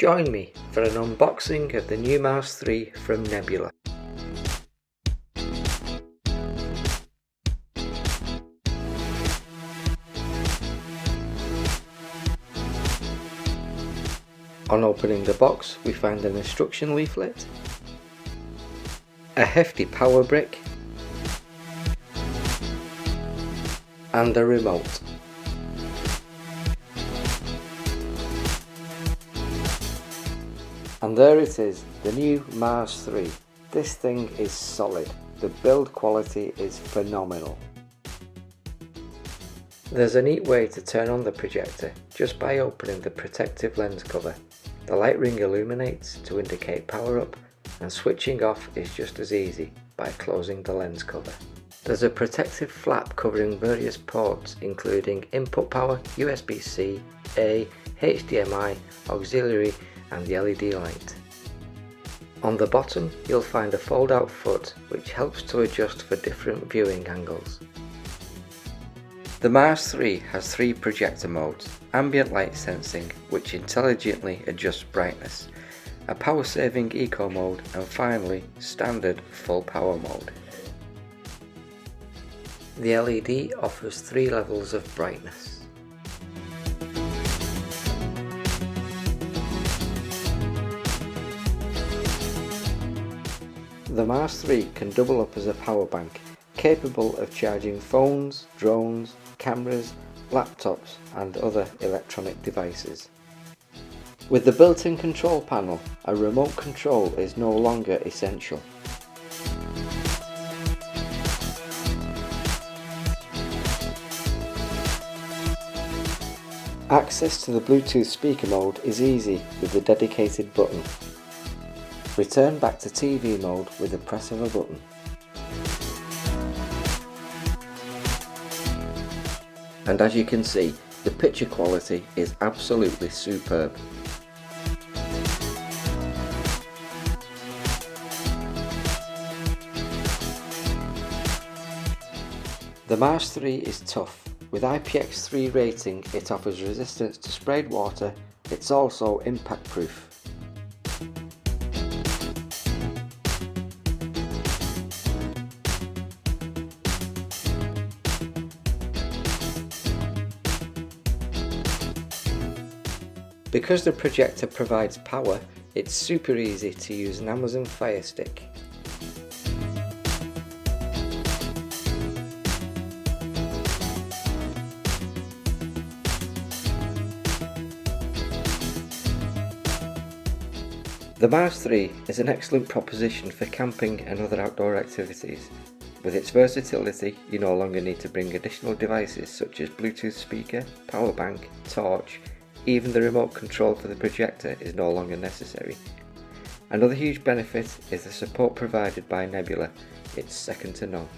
Join me for an unboxing of the new Mars 3 from Nebula. On opening the box, we find an instruction leaflet, a hefty power brick, and a remote. And there it is, the new Mars 3. This thing is solid. The build quality is phenomenal. There's a neat way to turn on the projector just by opening the protective lens cover. The light ring illuminates to indicate power up, and switching off is just as easy by closing the lens cover. There's a protective flap covering various ports including input power, USB-C, A, HDMI, auxiliary and the LED light. On the bottom you'll find a fold-out foot which helps to adjust for different viewing angles. The Mars 3 has 3 projector modes: ambient light sensing, which intelligently adjusts brightness, a power saving eco mode, and finally standard full power mode. The LED offers 3 levels of brightness. The Mars 3 can double up as a power bank, capable of charging phones, drones, cameras, laptops and other electronic devices. With the built-in control panel, a remote control is no longer essential. Access to the Bluetooth speaker mode is easy with the dedicated button. Return back to TV mode with the press of a button. And as you can see, the picture quality is absolutely superb. The Mars 3 is tough. With IPX3 rating, it offers resistance to sprayed water. It's also impact proof. Because the projector provides power, it's super easy to use an Amazon Fire Stick. The Mars 3 is an excellent proposition for camping and other outdoor activities. With its versatility, you no longer need to bring additional devices such as Bluetooth speaker, power bank, torch. Even the remote control for the projector is no longer necessary. Another huge benefit is the support provided by Nebula. It's second to none.